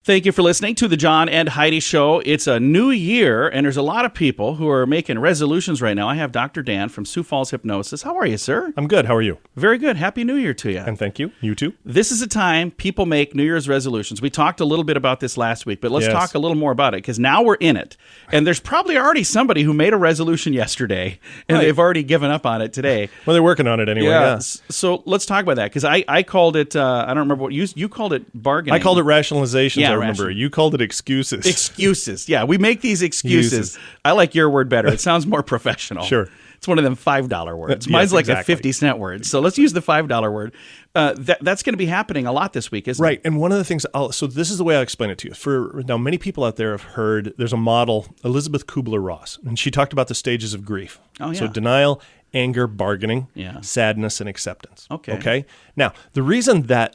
Thank you for listening to the John and Heidi Show. It's a new year, and there's a lot of people who are making resolutions right now. I have Dr. Dan from Sioux Falls Hypnosis. How are you, sir? I'm good. How are you? Very good. Happy New Year to you. And thank you. You too. This is a time people make New Year's resolutions. We talked a little bit about this last week, but let's talk a little more about it, because now we're in it. And there's probably already somebody who made a resolution yesterday, and they've already given up on it today. Well, they're working on it anyway. Yeah. So let's talk about that, because I called it, I don't remember what you called it, bargaining. I called it rationalizations, I remember. Ration. You called it excuses. Excuses. Yeah, we make these excuses. I like your word better. It sounds more professional. Sure. It's one of them $5 words. Mine's like a 50-cent word. So let's use the $5 word. That's going to be happening a lot this week, isn't it? Right. And one of the things, so this is the way I'll explain it to you. Now, many people out there have heard, there's a model, Elizabeth Kubler-Ross, and she talked about the stages of grief. Oh, yeah. So denial, anger, bargaining, sadness, and acceptance. Okay. Now, the reason that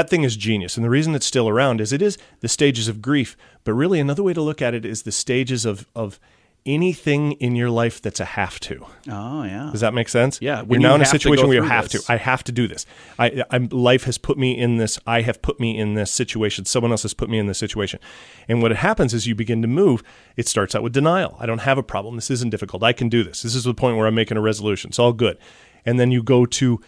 thing is genius, and the reason it's still around is it is the stages of grief. But really, another way to look at it is the stages of anything in your life that's a have to. Oh, yeah. Does that make sense? Yeah. You're now in a situation where you have to. I have to do this. Life has put me in this. I have put me in this situation. Someone else has put me in this situation. And what happens is you begin to move. It starts out with denial. I don't have a problem. This isn't difficult. I can do this. This is the point where I'm making a resolution. It's all good. And then you go to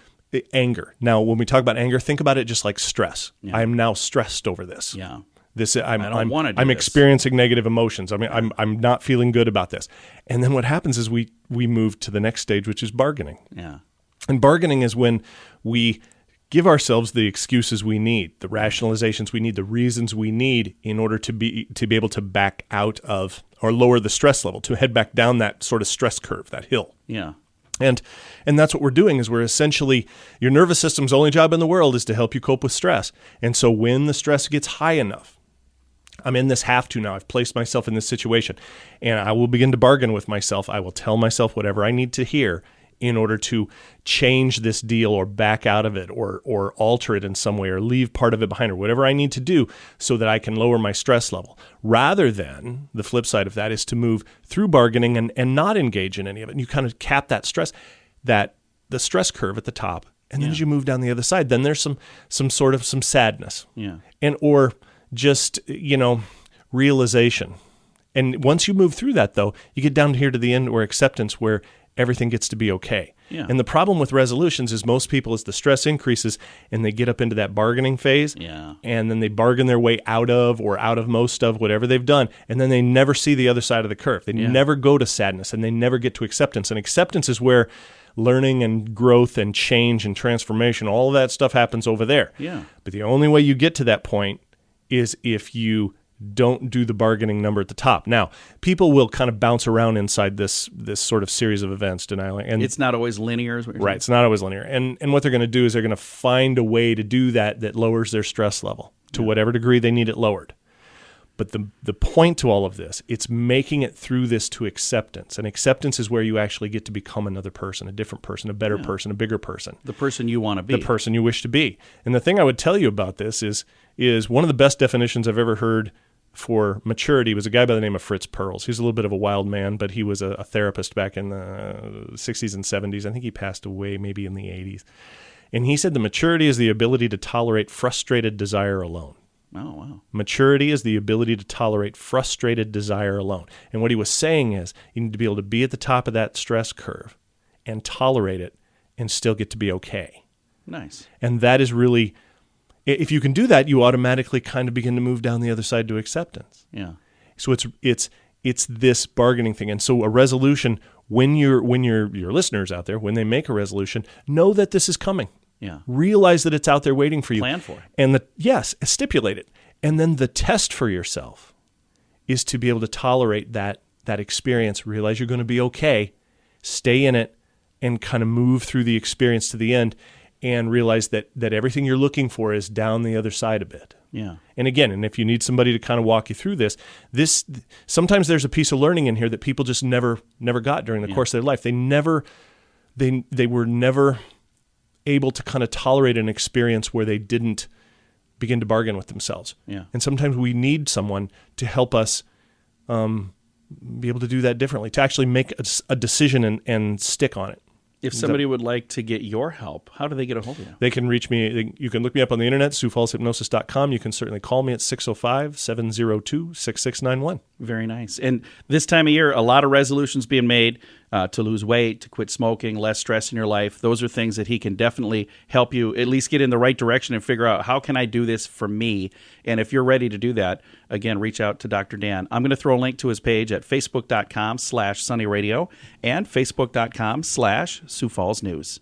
anger. Now, when we talk about anger, think about it just like stress. Yeah. I am now stressed over this. Yeah. I'm experiencing negative emotions. I mean, I'm not feeling good about this. And then what happens is we move to the next stage, which is bargaining. Yeah. And bargaining is when we give ourselves the excuses we need, the rationalizations we need, the reasons we need in order to be able to back out of or lower the stress level, to head back down that sort of stress curve, that hill. Yeah. And that's what we're doing, is we're essentially, your nervous system's only job in the world is to help you cope with stress. And so when the stress gets high enough, I'm in this have to now. I've placed myself in this situation, and I will begin to bargain with myself. I will tell myself whatever I need to hear in order to change this deal or back out of it or alter it in some way or leave part of it behind or whatever I need to do so that I can lower my stress level. Rather than, the flip side of that is to move through bargaining and not engage in any of it. And you kind of cap that stress, the stress curve at the top. And then as you move down the other side, then there's some sadness. Yeah. And or just, realization. And once you move through that, though, you get down here to the end where acceptance, where everything gets to be okay. Yeah. And the problem with resolutions is most people, as the stress increases and they get up into that bargaining phase, and then they bargain their way out of most of whatever they've done, and then they never see the other side of the curve. They never go to sadness, and they never get to acceptance. And acceptance is where learning and growth and change and transformation, all of that stuff happens over there. Yeah. But the only way you get to that point is if you don't do the bargaining number at the top. Now, people will kind of bounce around inside this sort of series of events, denial. And it's not always linear, is what you're saying? Right, it's not always linear. And what they're going to do is they're going to find a way to do that lowers their stress level to whatever degree they need it lowered. But the point to all of this, it's making it through this to acceptance. And acceptance is where you actually get to become another person, a different person, a better person, a bigger person. The person you want to be. The person you wish to be. And the thing I would tell you about this is one of the best definitions I've ever heard for maturity was a guy by the name of Fritz Perls. He's a little bit of a wild man, but he was a therapist back in the 60s and 70s. I think he passed away maybe in the 80s. And he said the maturity is the ability to tolerate frustrated desire alone. Oh, wow. Maturity is the ability to tolerate frustrated desire alone. And what he was saying is you need to be able to be at the top of that stress curve and tolerate it and still get to be okay. Nice. And that is really, if you can do that, you automatically kind of begin to move down the other side to acceptance. Yeah. So it's this bargaining thing. And so a resolution, when your listeners out there, when they make a resolution, know that this is coming. Yeah. Realize that it's out there waiting for you. Plan for it. And stipulate it. And then the test for yourself is to be able to tolerate that experience, realize you're going to be okay, stay in it, and kind of move through the experience to the end, and realize that everything you're looking for is down the other side of it. Yeah. And again, if you need somebody to kind of walk you through this sometimes there's a piece of learning in here that people just never got during the course of their life. They were never able to kind of tolerate an experience where they didn't begin to bargain with themselves. Yeah. And sometimes we need someone to help us be able to do that differently, to actually make a decision and stick on it. If somebody would like to get your help, how do they get a hold of you? They can reach me. You can look me up on the internet, SiouxFallsHypnosis.com. You can certainly call me at 605-702-6691. Very nice. And this time of year, a lot of resolutions being made to lose weight, to quit smoking, less stress in your life. Those are things that he can definitely help you at least get in the right direction and figure out, how can I do this for me? And if you're ready to do that, again, reach out to Dr. Dan. I'm going to throw a link to his page at facebook.com/sunnyradio and facebook.com/Sioux Falls News.